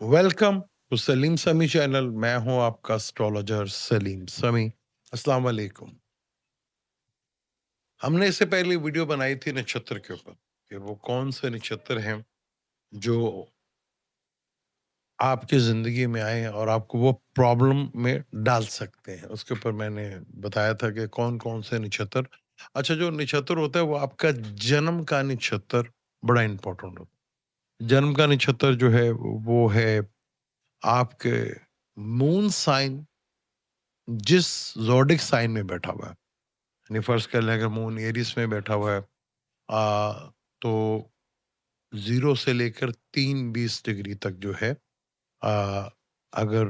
Welcome to Salim समी channel. मैं हूं आपका एस्ट्रोलॉजर सलीम समी। अस्सलाम वालेकुम। हमने इससे पहले वीडियो बनाई थी नक्षत्र के ऊपर कि वो कौन से नक्षत्र हैं जो आपकी जिंदगी में आए और आपको वो प्रॉब्लम में डाल सकते हैं। उसके ऊपर मैंने बताया था कि कौन कौन से नक्षत्र। अच्छा, जो नक्षत्र होता है वो आपका जन्म का नक्षत्र बड़ा इंपॉर्टेंट होता है। जन्म का नक्षत्र जो है वो है आपके मून साइन, जिस ज़ोडिक साइन में बैठा हुआ है। यानी फर्ज कर लें अगर मून एरिस में बैठा हुआ है तो 0 से लेकर 3-20 डिग्री तक जो है आ, अगर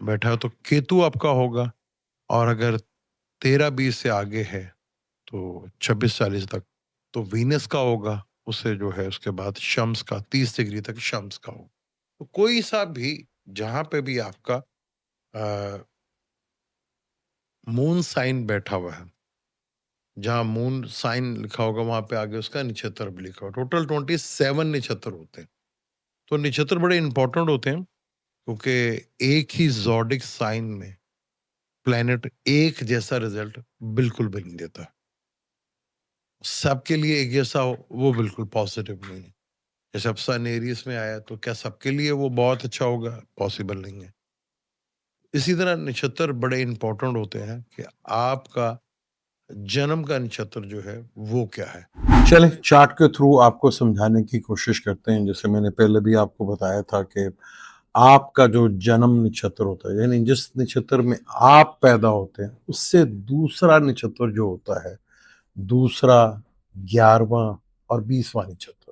बैठा है तो केतु आपका होगा। और अगर 13-20 से आगे है तो 26-40 तक तो वीनस का होगा। उससे जो है उसके बाद शम्स का 30 डिग्री तक शम्स का होगा। तो कोई सा भी जहां पे भी आपका मून साइन बैठा हुआ है, जहाँ मून साइन लिखा होगा वहां पे आगे उसका नक्षत्र भी लिखा होगा। टोटल 27 नक्षत्र होते हैं। तो नक्षत्र बड़े इंपॉर्टेंट होते हैं क्योंकि एक ही ज़ोडिक साइन में प्लेनेट एक जैसा रिजल्ट बिल्कुल भी नहीं देता। सबके लिए एक जैसा हो वो बिल्कुल पॉजिटिव नहीं है। जैसे अब सन एरियस में आया तो क्या सबके लिए वो बहुत अच्छा होगा? पॉसिबल नहीं है। इसी तरह नक्षत्र बड़े इंपॉर्टेंट होते हैं कि आपका जन्म का नक्षत्र जो है वो क्या है। चलें चार्ट के थ्रू आपको समझाने की कोशिश करते हैं। जैसे मैंने पहले भी आपको बताया था कि आपका जो जन्म नक्षत्र होता है, यानी जिस नक्षत्र में आप पैदा होते हैं, उससे दूसरा नक्षत्र जो होता है, दूसरा, 11वां और 20वां नक्षत्र,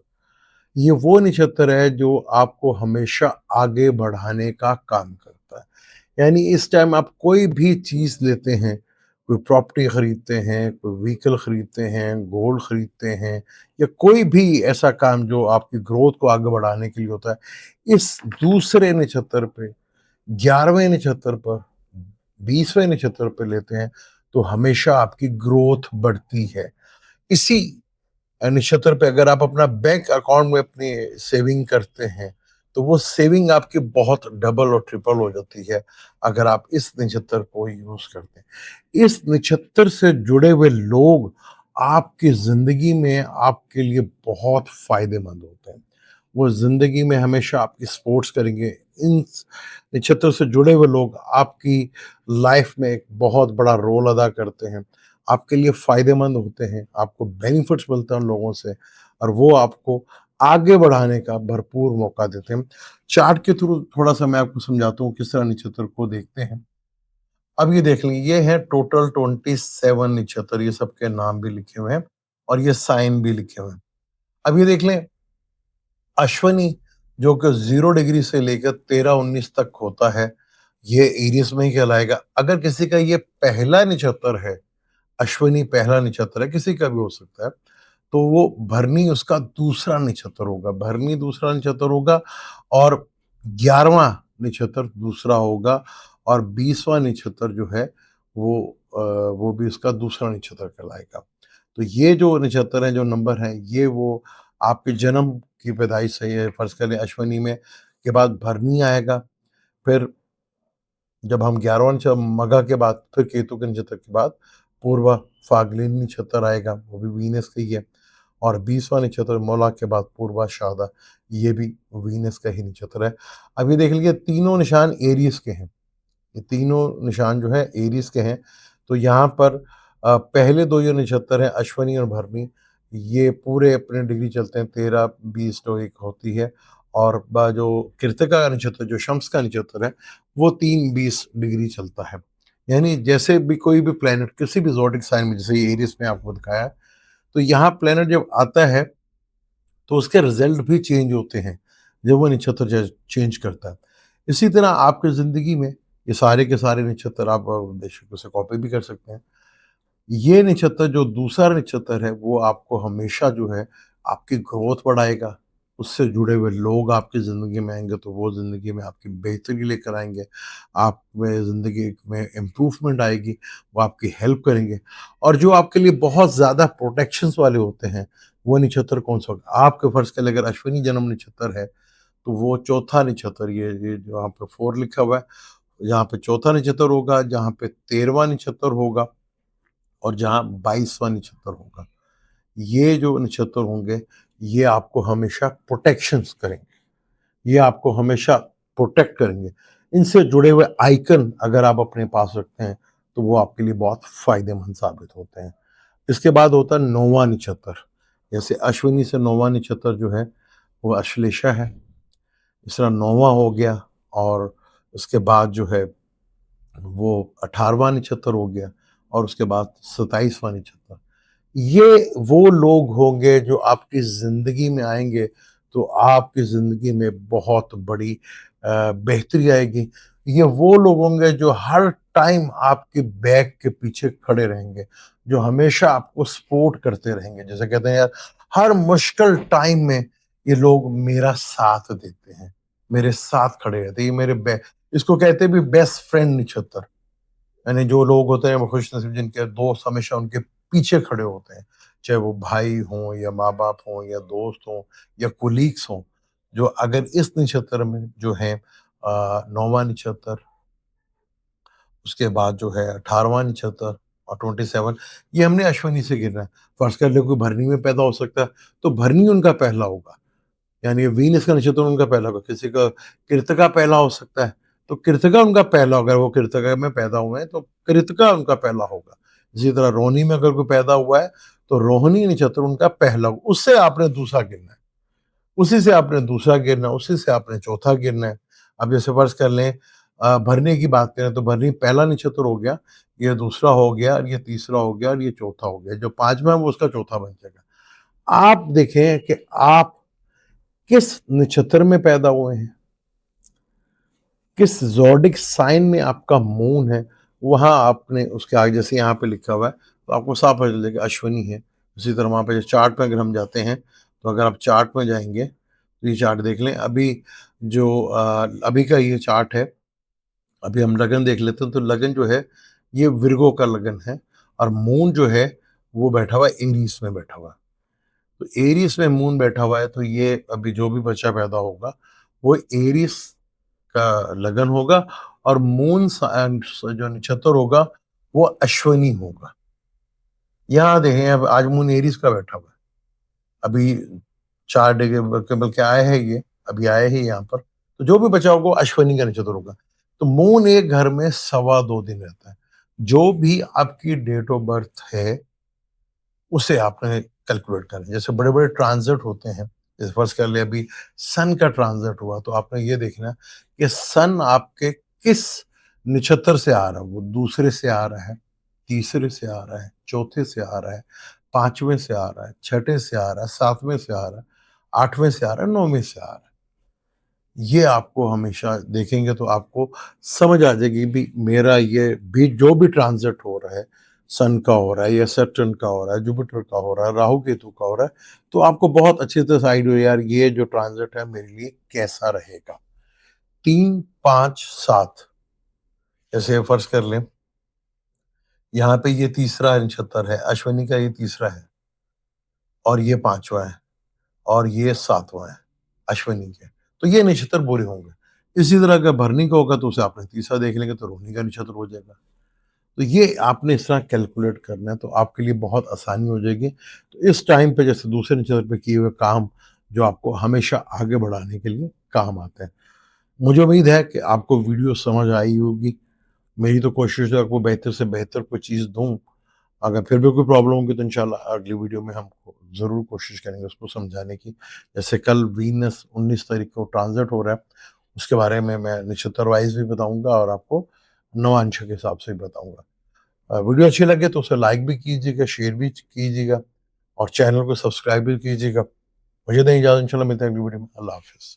ये वो नक्षत्र है जो आपको हमेशा आगे बढ़ाने का काम करता है। यानी इस टाइम आप कोई भी चीज़ लेते हैं, कोई प्रॉपर्टी खरीदते हैं, कोई व्हीकल खरीदते हैं, गोल्ड खरीदते हैं या कोई भी ऐसा काम जो आपकी ग्रोथ को आगे बढ़ाने के लिए होता है, इस दूसरे नक्षत्र पे, 11वें नक्षत्र पर, 20वें नक्षत्र पे लेते हैं, तो हमेशा आपकी ग्रोथ बढ़ती है। इसी नक्षत्र पे अगर आप अपना बैंक अकाउंट में अपनी सेविंग करते हैं, तो वो सेविंग आपकी बहुत डबल और ट्रिपल हो जाती है अगर आप इस नक्षत्र को यूज करते हैं। इस नक्षत्र से जुड़े हुए लोग आपकी जिंदगी में आपके लिए बहुत फायदेमंद होते हैं। वो जिंदगी में हमेशा आपकी सपोर्ट्स करेंगे। इन नक्षत्र से जुड़े हुए लोग आपकी लाइफ में एक बहुत बड़ा रोल अदा करते हैं, आपके लिए फ़ायदेमंद होते हैं, आपको बेनिफिट्स मिलते हैं उन लोगों से और वो आपको आगे बढ़ाने का भरपूर मौका देते हैं। चार्ट के थ्रू थोड़ा-सा मैं आपको समझाता हूँ किस तरह नक्षत्र को देखते हैं। अब ये देख लें, ये है टोटल 27 नक्षत्र, ये सबके नाम भी लिखे हुए हैं और ये साइन भी लिखे हुए हैं। अब ये देख लें, अश्विनी जो कि 0 डिग्री से लेकर 13-19 तक होता है, ये एरियस में ही कहलाएगा। अगर किसी का ये पहला नक्षत्र है, अश्विनी पहला नक्षत्र है, किसी का भी हो सकता है, तो वो भरनी उसका दूसरा नक्षत्र होगा। भरनी दूसरा नक्षत्र होगा और 11वां नक्षत्र दूसरा होगा और 20वां नक्षत्र जो है वो वो भी उसका दूसरा नक्षत्र कहलाएगा। तो ये जो नक्षत्र हैं, जो नंबर हैं, ये वो आपके जन्म की पैदाइश है। ये फ़र्ज़ कर लें अश्विनी में के बाद भरनी आएगा, फिर जब हम 11वां मघा के बाद फिर केतु के नक्षत्र के बाद पूर्वा फाल्गुनी नक्षत्र आएगा, वो भी वीनस का ही है। और 20वां नक्षत्र मूला के बाद पूर्वाषाढ़ा, ये भी वीनस का ही नक्षत्र है। अब ये देख लीजिए, तीनों निशान एरीज़ के हैं। ये तीनों निशान जो है एरीज़ के हैं। तो यहाँ पर पहले 2 जो नक्षत्र हैं अश्विनी और भरणी, ये पूरे अपने डिग्री चलते हैं, 13, 20 तो एक होती है और जो कृतिका का नक्षत्र जो शम्स का नक्षत्र है, वो 3-20 डिग्री चलता है। यानी जैसे भी कोई भी प्लैनेट किसी भी ज़ोडिक साइन में, जैसे ये एरीज़ में आपको दिखाया है, तो यहाँ प्लैनेट जब आता है तो उसके रिजल्ट भी चेंज होते हैं जब वो नक्षत्र चेंज करता है। इसी तरह आपकी ज़िंदगी में ये सारे के सारे नक्षत्र आप बेशक उसे कॉपी भी कर सकते हैं। ये नक्षत्र जो दूसरा नक्षत्र है वो आपको हमेशा जो है आपकी ग्रोथ बढ़ाएगा। उससे जुड़े हुए लोग आपकी ज़िंदगी में आएँगे तो वो ज़िंदगी में आपकी बेहतरी लेकर आएँगे। आप में ज़िंदगी में इम्प्रूवमेंट आएगी, वो आपकी हेल्प करेंगे। और जो आपके लिए बहुत ज़्यादा प्रोटेक्शंस वाले होते हैं, वो नक्षत्र कौन-सा होगा? आपके फ़र्ज़ के लिए अगर अश्विनी जन्म नक्षत्र है, तो वो चौथा नक्षत्र, ये जो यहाँ पे 4 लिखा हुआ है, यहाँ पे चौथा नक्षत्र होगा, जहाँ पे 13वां नक्षत्र होगा और जहाँ 22वां नक्षत्र होगा। ये जो नक्षत्र होंगे, ये आपको हमेशा प्रोटेक्शंस करेंगे। ये आपको हमेशा प्रोटेक्ट करेंगे। इनसे जुड़े हुए आइकन अगर आप अपने पास रखते हैं, तो वो आपके लिए बहुत फ़ायदेमंद साबित होते हैं। इसके बाद होता है 9वां नक्षत्र। जैसे अश्विनी से 9वां नक्षत्र जो है, वो अश्लेषा है। इस तरह 9वां हो गया और उसके बाद जो है वो 18वां नक्षत्र हो गया और उसके बाद 27वां नक्षत्र। ये वो लोग होंगे जो आपकी ज़िंदगी में आएँगे, तो आपकी ज़िंदगी में बहुत बड़ी बेहतरी आएगी। ये वो लोग होंगे जो हर टाइम आपके बैक के पीछे खड़े रहेंगे, जो हमेशा आपको सपोर्ट करते रहेंगे। जैसे कहते हैं यार, हर मुश्किल टाइम में ये लोग मेरा साथ देते हैं, मेरे साथ खड़े रहते हैं। ये मेरे बे इसको कहते हैं भी बेस्ट फ्रेंड नक्षत्र। यानी जो लोग होते हैं वो खुशनसीब, जिनके दोस्त हमेशा उनके पीछे खड़े होते हैं, चाहे वो भाई हों या माँ-बाप हों या दोस्त हों या कोलीग्स हों, जो अगर इस नक्षत्र में जो है 9वां नक्षत्र, उसके बाद जो है 18वां नक्षत्र और 27, ये हमने अश्विनी से गिना है। फ़र्ज़ कर लो कोई भरनी में पैदा हो सकता है, तो भरनी उनका पहला होगा। यानी वीनस का नक्षत्र उनका पहला होगा, किसी का कृत्तिका पहला हो सकता है, तो कृत्तिका उनका पहला होगा, अगर वो कृत्तिका में पैदा हुए हैं, तो कृत्तिका उनका पहला होगा। इसी तरह रोहिणी में अगर कोई पैदा हुआ है, तो रोहिणी नक्षत्र उनका पहला होगा, उससे आपने दूसरा गिनना है, उसी से आपने दूसरा गिनना है, उसी से आपने चौथा गिनना है। अब जैसे फर्ज़ कर लें भरनी की बात करें, तो भरनी पहला नक्षत्र हो गया, ये दूसरा हो गया और ये तीसरा हो गया और ये चौथा हो गया, जो 5वां है वो उसका चौथा बन जाएगा। आप देखें कि आप किस नक्षत्र में पैदा हुए हैं, किस ज़ोडिक साइन में आपका मून है, वहाँ आपने उसके आगे जैसे यहाँ पे लिखा हुआ है, तो आपको साफ पता चलेगा अश्विनी है। उसी तरह वहाँ पे जो चार्ट में अगर हम जाते हैं, तो अगर आप चार्ट में जाएँगे, तो ये चार्ट देख लें। अभी जो अभी का ये चार्ट है, अभी हम लगन देख लेते हैं, तो लगन जो है, ये विर्गो का लगन है और मून जो है, वो बैठा हुआ है एरीज़ में बैठा हुआ है। तो एरीज़ में मून बैठा हुआ है, तो ये अभी जो भी बच्चा पैदा होगा, वो एरीज़ का लगन होगा और मून जो नक्षत्र होगा, वो अश्विनी होगा। यहाँ देखें, अब आज मून एरीज़ का बैठा हुआ है। अभी 4 डिग्री बल्कि बल्कि आया है ये, अभी आया है यहाँ पर। तो जो भी बचा होगा, वो अश्विनी का नक्षत्र होगा। तो मून एक घर में सवा 2 दिन रहता है। जो भी आपकी डेट ऑफ बर्थ है, उसे आपने कैलकुलेट करना है। जैसे बड़े-बड़े ट्रांज़िट होते हैं, जैसे फ़र्ज़ कर लें अभी सन का ट्रांज़िट हुआ, तो आपने ये देखना है कि सन आपके किस नक्षत्र से आ रहा है, वो दूसरे से आ रहा है, तीसरे से आ रहा है, चौथे से आ रहा है, 5वें से आ रहा है, छठे से आ रहा है, 7वें से आ रहा है, 8वें से आ रहा है, 9वें से आ रहा है। ये आपको हमेशा देखेंगे तो आपको समझ आ जाएगी भी मेरा ये भी जो भी ट्रांज़िट हो रहा है, सन का हो रहा है या सैटर्न का हो रहा है, जुपिटर का हो रहा है, राहु केतु का हो रहा है, तो आपको बहुत अच्छी तरह से आइडिया हो यार ये जो ट्रांज़िट है मेरे लिए कैसा रहेगा। 3, 5, 7 जैसे फ़र्ज़ कर लें, यहाँ पे ये तीसरा नक्षत्र है, अश्विनी का ये तीसरा है और ये 5वां है और ये 7वां है, अश्विनी के। तो ये नक्षत्र बुरे होंगे। इसी तरह अगर भरनी का होगा तो उसे आपने तीसरा देख लेंगे तो रोहिणी का नक्षत्र हो जाएगा। तो ये आपने इस तरह कैलकुलेट करना है तो आपके लिए बहुत आसानी हो जाएगी। तो इस टाइम पे जैसे दूसरे नक्षत्र पे किए हुए काम जो आपको हमेशा आगे बढ़ाने के लिए काम आते हैं। मुझे उम्मीद है कि आपको वीडियो समझ आई होगी। मेरी तो कोशिश है आपको बेहतर से बेहतर कोई चीज़ दूँ। अगर फिर भी कोई प्रॉब्लम होगी तो इंशाल्लाह अगली वीडियो में हम ज़रूर कोशिश करेंगे उसको समझाने की। जैसे कल वीनस 19 तारीख को ट्रांज़िट हो रहा है, उसके बारे में मैं नक्षत्र वाइज़ भी बताऊँगा और आपको नवांश के हिसाब से भी बताऊँगा। वीडियो अच्छी लगे तो उसे लाइक भी कीजिएगा, शेयर भी कीजिएगा और चैनल को सब्सक्राइब भी कीजिएगा। मुझे दें इजाज़त, इंशाल्लाह मिलते हैं अगली वीडियो में। अल्लाह हाफ़िज़।